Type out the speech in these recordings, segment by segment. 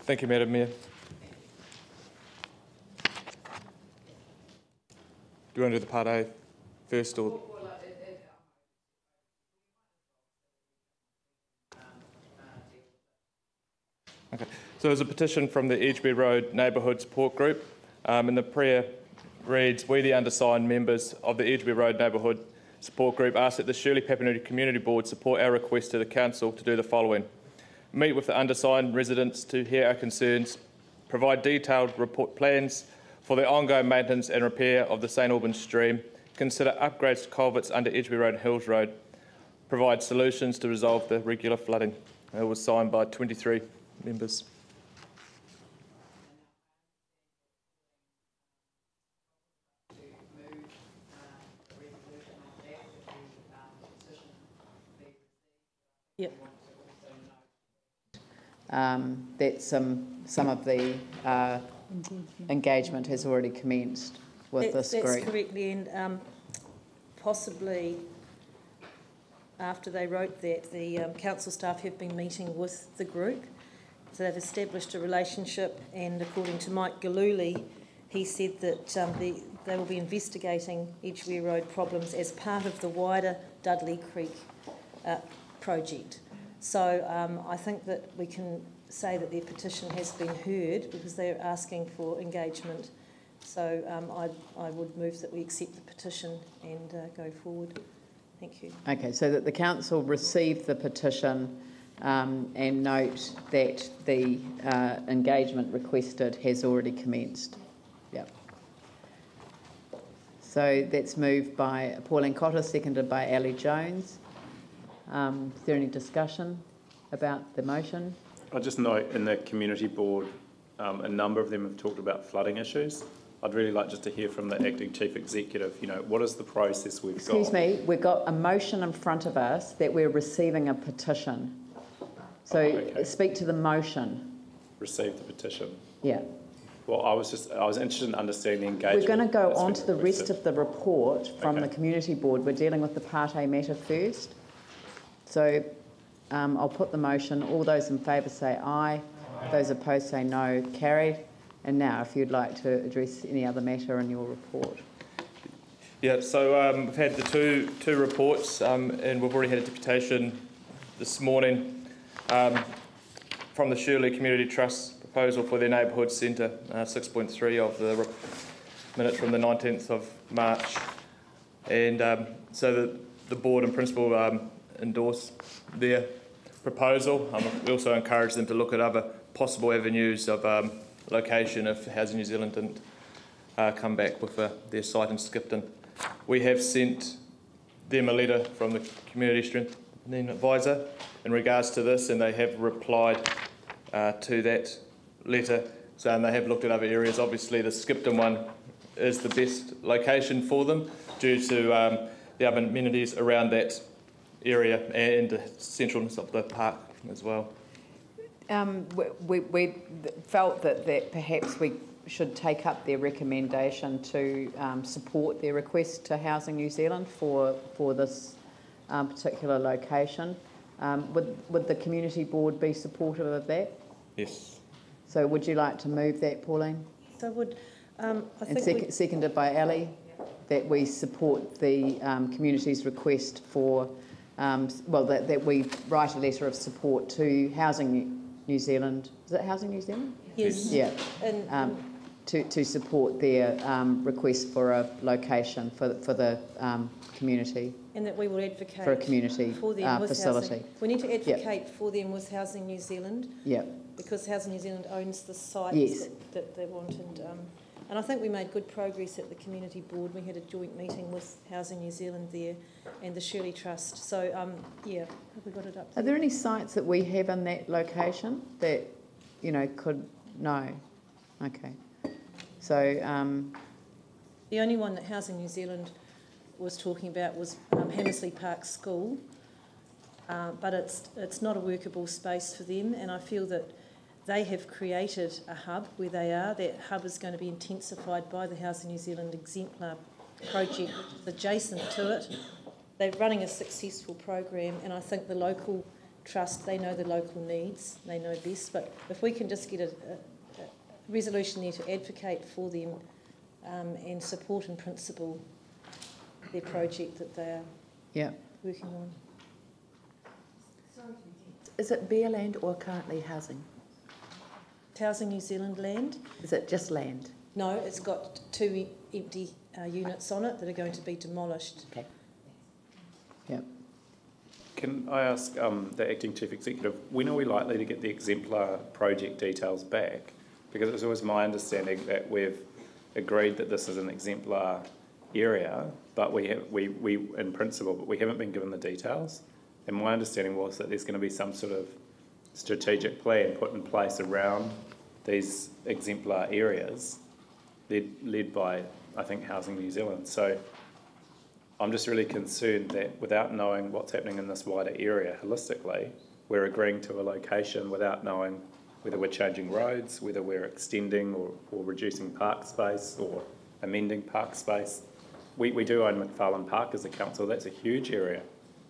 Thank you, Madam Mayor. Do you want to do the Part A first or? Okay. So there's a petition from the Edgeby Road Neighbourhood Support Group, and the prayer reads, "We, the undersigned members of the Edgeby Road Neighbourhood Support Group, ask that the Shirley Papanui Community Board support our request to the Council to do the following. Meet with the undersigned residents to hear our concerns, provide detailed report plans for the ongoing maintenance and repair of the St Albans stream, consider upgrades to culverts under Edgeby Road and Hills Road, provide solutions to resolve the regular flooding." It was signed by 23 members. Yep. That some of the engagement has already commenced with this group. That's correctly, and possibly after they wrote that, the council staff have been meeting with the group. So they've established a relationship, and according to Mike Galuli, he said that they will be investigating Edgeby Road problems as part of the wider Dudley Creek project. So I think that we can say that their petition has been heard because they're asking for engagement. So I would move that we accept the petition and go forward. Thank you. Okay, so that the council received the petition and note that the engagement requested has already commenced. Yep. So that's moved by Pauline Cotter, seconded by Ali Jones. Is there any discussion about the motion? I just note in the community board, a number of them have talked about flooding issues. I'd really like just to hear from the acting chief executive, what is the process we've got? Excuse me, we've got a motion in front of us that we're receiving a petition. So speak to the motion. Receive the petition. Yeah. Well, I was interested in understanding the engagement. We're going to go on to the rest of the report from the community board. We're dealing with the Part A matter first. So I'll put the motion. All those in favour say aye. Those opposed say no. Carried. And now, if you'd like to address any other matter in your report. Yeah, so we've had the two reports, and we've already had a deputation this morning from the Shirley Community Trust proposal for their neighbourhood centre, 6.3 of the minutes from the 19th of March. And so the board in principle endorse their proposal. We also encourage them to look at other possible avenues of location if Housing New Zealand didn't come back with their site in Skipton. We have sent them a letter from the Community Strengthening Advisor in regards to this, and they have replied to that letter. So, and they have looked at other areas. Obviously, the Skipton one is the best location for them due to the other amenities around that area and the centralness of the park as well. We felt that perhaps we should take up their recommendation to support their request to Housing New Zealand for this particular location. Would the community board be supportive of that? Yes. So would you like to move that, Pauline? So I would. I think seconded by Ali, that we support the community's request for, that we write a letter of support to Housing New Zealand. Is it Housing New Zealand? Yes. Yeah. To support their request for a location for the community. And that we will advocate for a community for them facility. Housing. We need to advocate for them with Housing New Zealand. Yeah. Because Housing New Zealand owns the sites that they want, and I think we made good progress at the community board. We had a joint meeting with Housing New Zealand there and the Shirley Trust. So, have we got it up there? Are there any sites that we have in that location that, could... No. Okay. So... the only one that Housing New Zealand was talking about was Hammersley Park School, but it's not a workable space for them, and I feel that they have created a hub where they are. That hub is going to be intensified by the Housing New Zealand Exemplar project, which is adjacent to it. They're running a successful program, and I think the local Trust, they know the local needs, they know best, but if we can just get a resolution there to advocate for them and support in principle their project that they are working on. Is it bare land or currently housing? Housing New Zealand land. Is it just land? No, it's got 2 empty units on it that are going to be demolished. Okay. Yep. Can I ask the Acting Chief Executive, when are we likely to get the exemplar project details back? Because it was always my understanding that we've agreed that this is an exemplar area, but we in principle, but we haven't been given the details. And my understanding was that there's going to be some sort of strategic plan put in place around these exemplar areas, led by, I think, Housing New Zealand. So I'm just really concerned that without knowing what's happening in this wider area holistically, we're agreeing to a location without knowing whether we're changing roads, whether we're extending or reducing park space or amending park space. We do own McFarlane Park as a council. That's a huge area.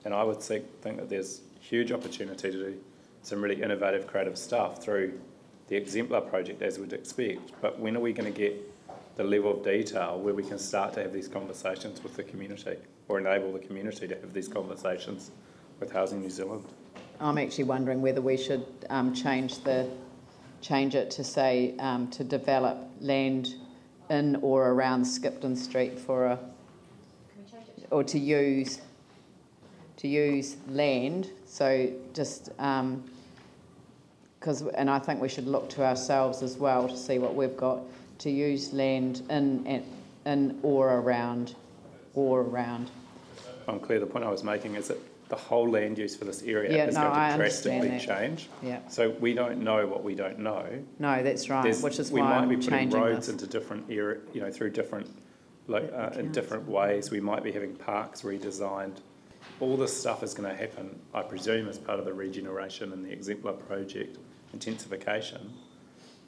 And I would think that there's huge opportunity to do some really innovative, creative stuff through the exemplar project, as we'd expect. But when are we going to get the level of detail where we can start to have these conversations with the community, or enable the community to have these conversations with Housing New Zealand? I'm actually wondering whether we should change it to say to develop land in or around Skipton Street or to use land. So just because, and I think we should look to ourselves as well to see what we've got, to use land in or around. I'm clear. The point I was making is that the whole land use for this area is going to drastically change. Yeah. So we don't know what we don't know. No, that's right. Which is why we might be putting changing roads this into different area, through different, in different ways. We might be having parks redesigned. All this stuff is going to happen, I presume, as part of the regeneration and the exemplar project intensification.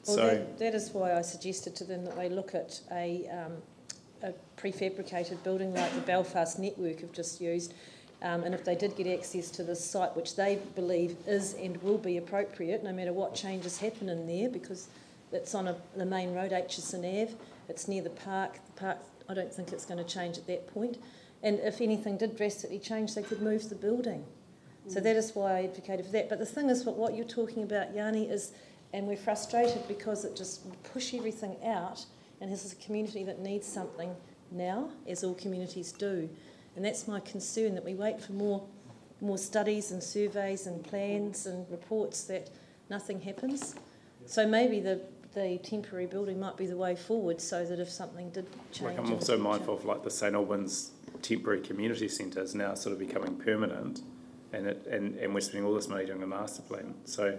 Well, so that is why I suggested to them that they look at a prefabricated building like the Belfast network have just used. And if they did get access to this site, which they believe is and will be appropriate, no matter what changes happen in there, because it's on the main road, Aitchison Ave, it's near the park. The park, I don't think it's going to change at that point. And if anything did drastically change, they could move the building. So that is why I advocated for that. But the thing is, what you're talking about, Yanni, is, and we're frustrated because it just push everything out, and this is a community that needs something now, as all communities do. And that's my concern, that we wait for more studies and surveys and plans and reports that nothing happens. So maybe the temporary building might be the way forward, so that if something did change... I'm also mindful of the St Albans temporary community centre is now sort of becoming permanent, and we're spending all this money doing a master plan. So,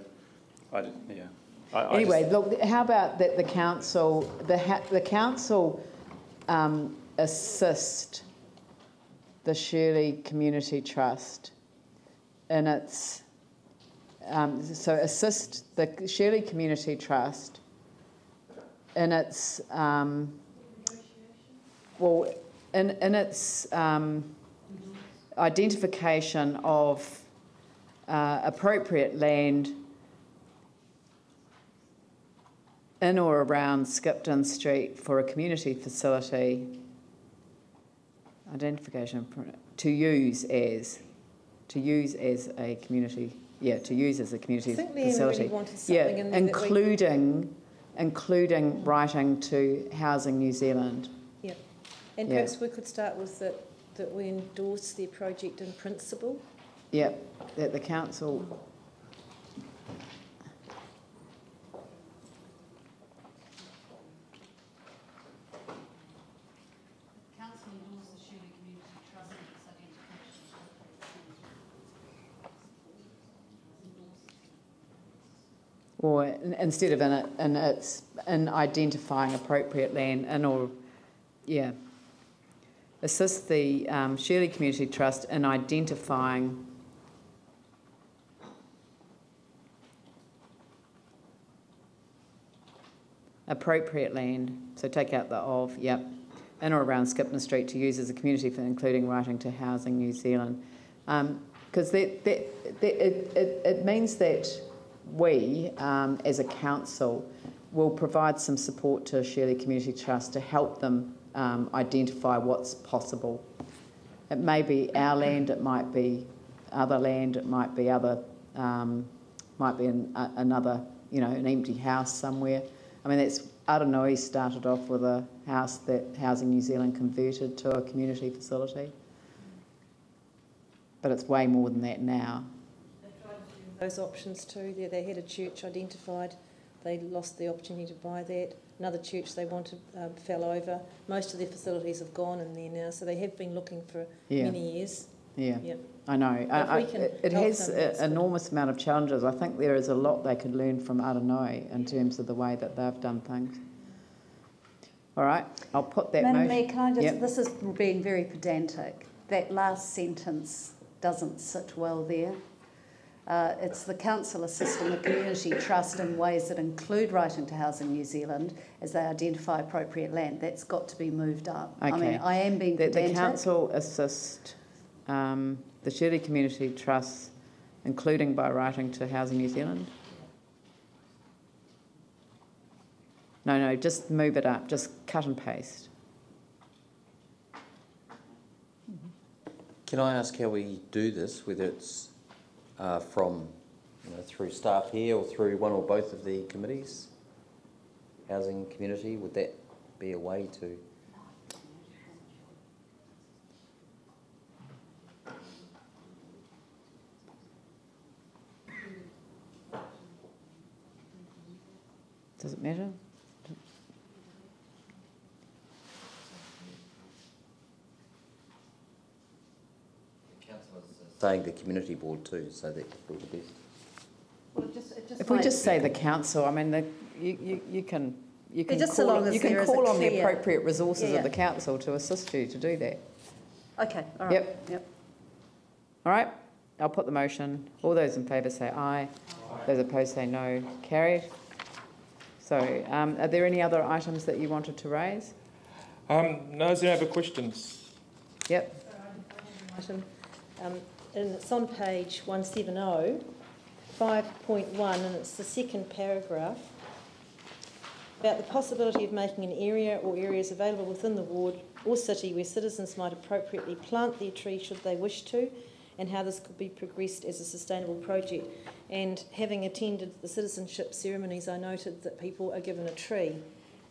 anyway, look, how about that the council assist the Shirley Community Trust in its... so assist the Shirley Community Trust in its... in its identification of appropriate land in or around Skipton Street for a community facility, identification to use as a community, facility. Really including writing to Housing New Zealand. Yeah, and perhaps we could start with that we endorse their project in principle. Yeah, that the council... Or instead of in identifying appropriate land assist the Shirley Community Trust in identifying appropriate land. So take out the of, in or around Skipton Street to use as a community for including writing to Housing New Zealand. Because it means that we, as a council, will provide some support to Shirley Community Trust to help them identify what's possible. It may be our land, it might be other land, it might be other, might be another, you know, an empty house somewhere. I mean, that's Papanui started off with a house that Housing New Zealand converted to a community facility. But it's way more than that now. They tried to do those options too. They had a church identified. They lost the opportunity to buy that. Another church they wanted fell over. Most of their facilities have gone in there now, so they have been looking for many years. Yeah, yep. I know. It has an enormous amount of challenges. I think there is a lot they could learn from Papanui in terms of the way that they've done things. All right, I'll put that Madam motion. Mayor, can I just, Yep. this is being very pedantic. That last sentence doesn't sit well there. It's the council assisting the community trust in ways that include writing to Housing New Zealand as they identify appropriate land. That's got to be moved up. Okay. I mean, I am being pedantic. The council assist the Shirley Community Trust, including by writing to Housing New Zealand? No, just move it up. Just cut and paste. Can I ask how we do this, whether it's from, through staff here or through one or both of the committees? Housing, community, would that be a way to... Does it matter? Saying the community board too, so that would be the best. Well, it just If we just say the council, I mean, you can just so long as there is a call on the clear- appropriate resources Yeah. of the council to assist you to do that. Okay, all right. Yep. All right, I'll put the motion. All those in favour say aye. Those opposed say no. Carried. So, are there any other items that you wanted to raise? No, is there any other questions? Yep. Item, and it's on page 170, 5.1, and it's the second paragraph, about the possibility of making an area or areas available within the ward or city where citizens might appropriately plant their tree should they wish to, and how this could be progressed as a sustainable project. And having attended the citizenship ceremonies, I noted that people are given a tree,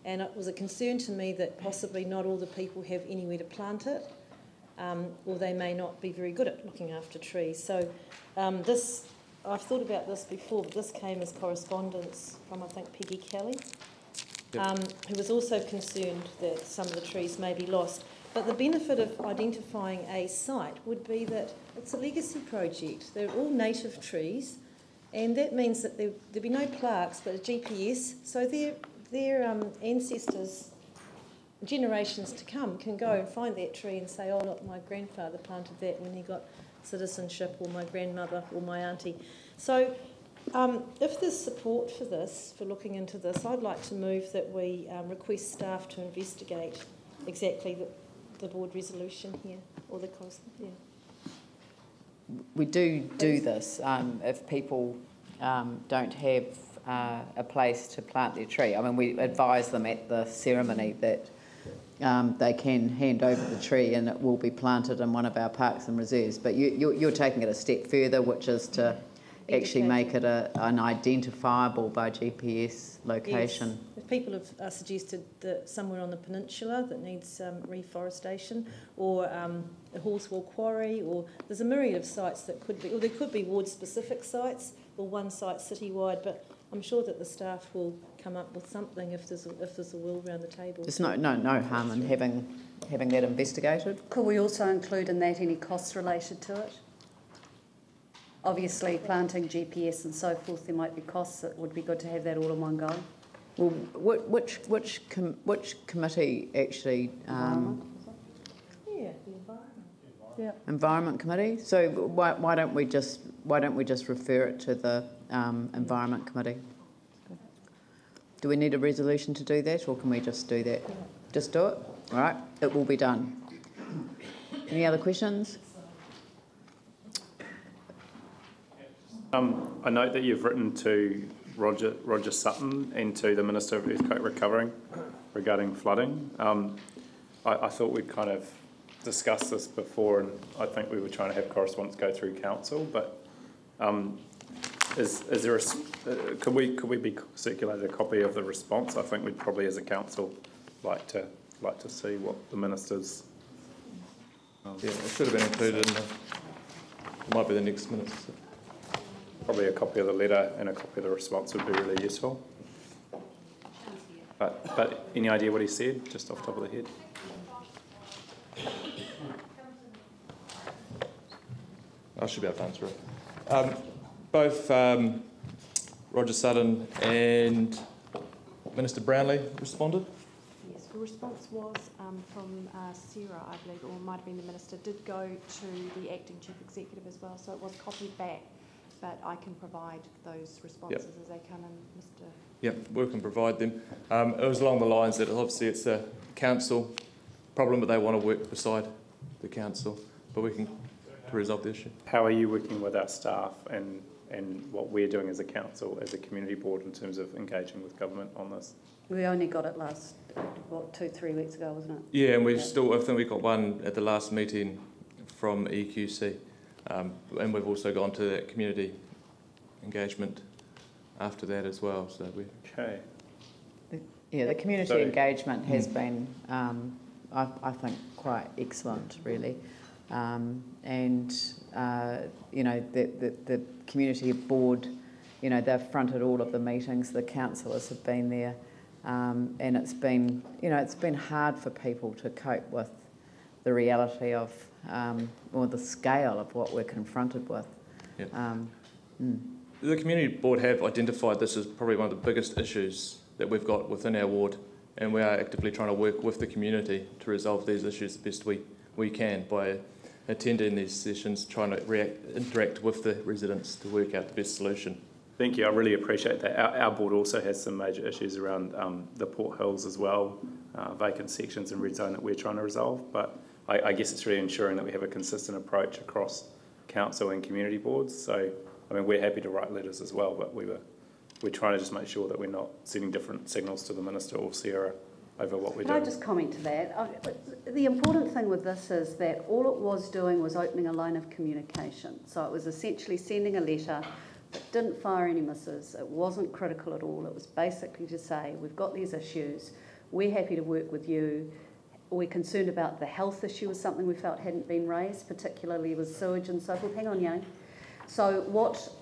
and it was a concern to me that possibly not all the people have anywhere to plant it, or they may not be very good at looking after trees. So I've thought about this before, but this came as correspondence from, I think, Peggy Kelly, who was also concerned that some of the trees may be lost. But the benefit of identifying a site would be that it's a legacy project. They're all native trees, and that means that there'll be no plaques, but a GPS, so their ancestors, generations to come, can go and find that tree and say, oh, look, my grandfather planted that when he got citizenship, or my grandmother, or my auntie. So if there's support for this, for looking into this, I'd like to move that we request staff to investigate exactly the board resolution here, or the correspondence. We do this if people don't have a place to plant their tree. I mean, we advise them at the ceremony that they can hand over the tree and it will be planted in one of our parks and reserves. But you're taking it a step further, which is to actually make it an identifiable by GPS location. Yes. If people have suggested that somewhere on the peninsula that needs reforestation, or a Horsewall quarry, or there's a myriad of sites that could be, or there could be ward-specific sites, or one site citywide, but I'm sure that the staff will come up with something if there's a will around the table. There's no harm in having that investigated. Could we also include in that any costs related to it? Obviously, planting GPS and so forth, there might be costs. It would be good to have that all in one go. Well, which committee actually? Environment. Yeah, the environment. Yeah. Environment committee. So why don't we just refer it to the Environment committee? Do we need a resolution to do that, or can we just do that? Just do it. All right. It will be done. Any other questions? I note that you've written to Roger Sutton and to the Minister of Earthquake Recovery regarding flooding. I thought we'd kind of discussed this before, and I think we were trying to have correspondence go through council, but is there could we be circulated a copy of the response? I think we'd probably, as a council, like to see what the minister's. Yeah, it should have been included in it might be the next minutes. Probably a copy of the letter and a copy of the response would be really useful. But any idea what he said, just off the top of the head? I should be able to answer it. Both Roger Sutton and Minister Brownlee responded. Yes, the response was from Sarah, I believe, or it might have been the Minister, did go to the Acting Chief Executive as well, so it was copied back, but I can provide those responses as they come in, Mr. Yep, we can provide them. It was along the lines that obviously it's a council problem, but they want to work beside the council, but we can resolve the issue. How are you working with our staff and what we're doing as a council, as a community board, in terms of engaging with government on this? We only got it last, 2-3 weeks ago, wasn't it? Yeah, and I think we got one at the last meeting from EQC, and we've also gone to that community engagement after that as well. So we. Okay. Yeah, the community engagement has been, I think, quite excellent, really. You know, the community board, you know, they've fronted all of the meetings, the councillors have been there, and it's been, you know, it's been hard for people to cope with the reality of, or the scale of what we're confronted with. Yep. The community board have identified this as probably one of the biggest issues that we've got within our ward, and we are actively trying to work with the community to resolve these issues the best we can by attending these sessions, trying to interact with the residents to work out the best solution. Thank you, I really appreciate that. Our board also has some major issues around the Port Hills as well, vacant sections and red zone that we're trying to resolve, but I guess it's really ensuring that we have a consistent approach across council and community boards. So, I mean, we're happy to write letters as well, but we're trying to just make sure that we're not sending different signals to the Minister or Sarah over what we're doing. Can I just comment to that? The important thing with this is that all it was doing was opening a line of communication. So it was essentially sending a letter that didn't fire any misses. It wasn't critical at all. It was basically to say, we've got these issues. We're happy to work with you. We're concerned about the health issue was something we felt hadn't been raised, particularly with sewage and so forth. Hang on, Yang. So what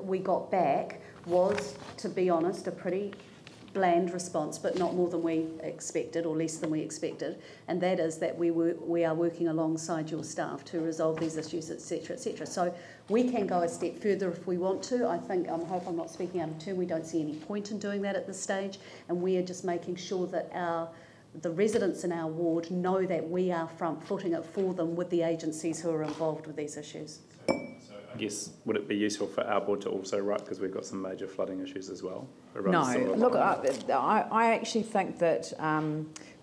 we got back was, to be honest, a pretty bland response, but not more than we expected, or less than we expected, and that is that we are working alongside your staff to resolve these issues, etc., etc. So we can go a step further if we want to. I think, I hope I'm not speaking out of turn, we don't see any point in doing that at this stage, and we are just making sure that the residents in our ward know that we are front-footing it for them with the agencies who are involved with these issues. I guess, would it be useful for our board to also write, because we've got some major flooding issues as well? No, look, I actually think that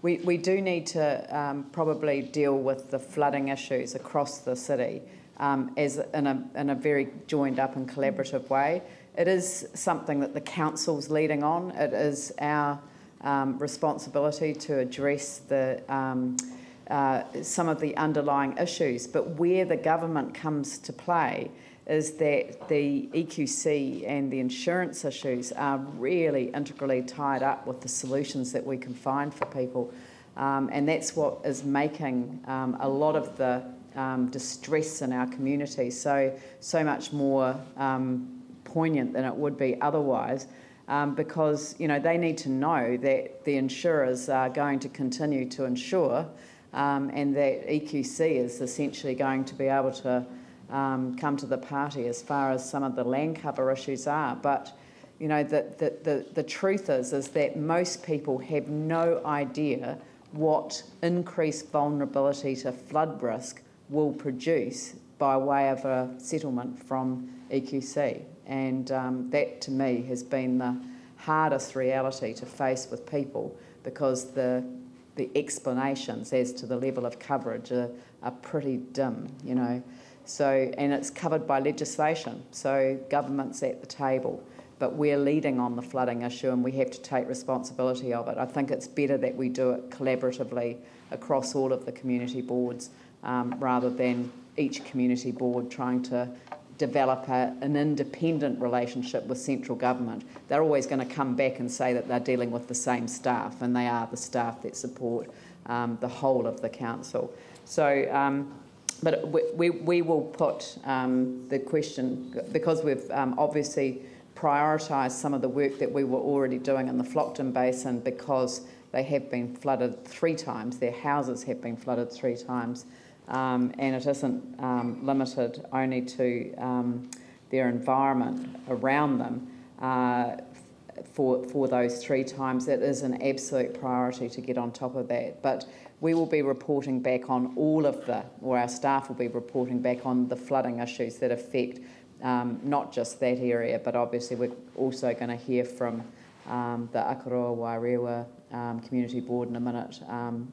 we do need to probably deal with the flooding issues across the city as in a very joined up and collaborative way. It is something that the council's leading on. It is our responsibility to address the some of the underlying issues, but where the government comes to play is that the EQC and the insurance issues are really integrally tied up with the solutions that we can find for people, and that's what is making a lot of the distress in our community so much more poignant than it would be otherwise. Because, you know, they need to know that the insurers are going to continue to insure, and that EQC is essentially going to be able to come to the party as far as some of the land cover issues are. But, you know, the truth is that most people have no idea what increased vulnerability to flood risk will produce by way of a settlement from EQC. And that, to me, has been the hardest reality to face with people, because the explanations as to the level of coverage are pretty dim, you know. So, and it's covered by legislation, so government's at the table. But we're leading on the flooding issue and we have to take responsibility of it. I think it's better that we do it collaboratively across all of the community boards rather than each community board trying to develop an independent relationship with central government. They're always going to come back and say that they're dealing with the same staff, and they are the staff that support the whole of the council. So, but we will put the question, because we've obviously prioritised some of the work that we were already doing in the Flockton Basin, because they have been flooded 3 times, their houses have been flooded 3 times, and it isn't limited only to their environment around them. For those 3 times, it is an absolute priority to get on top of that. But we will be reporting back on all of or our staff will be reporting back on the flooding issues that affect not just that area, but obviously we're also going to hear from the Akaroa Wairewa Community Board in a minute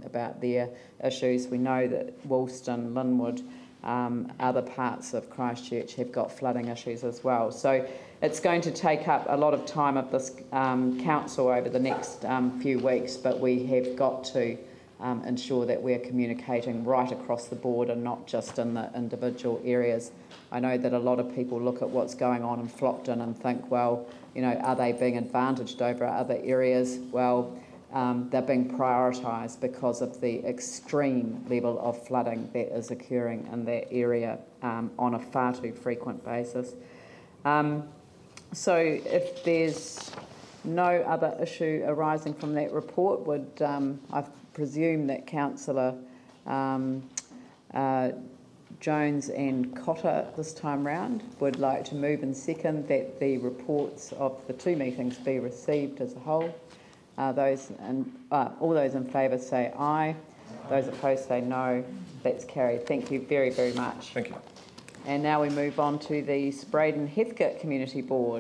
about their issues. We know that Woolston, Linwood, other parts of Christchurch have got flooding issues as well. So it's going to take up a lot of time of this council over the next few weeks, but we have got to ensure that we're communicating right across the board and not just in the individual areas. I know that a lot of people look at what's going on in Flockton and think, well, you know, are they being advantaged over other areas? Well, they're being prioritised because of the extreme level of flooding that is occurring in that area on a far too frequent basis. So if there's no other issue arising from that report, would I presume that Councillor Jones and Cotter this time round would like to move and second that the reports of the 2 meetings be received as a whole. All those in favour say aye. Those opposed say no. That's carried. Thank you very, very much. Thank you. And now we move on to the Spraden Heathcote Community Board.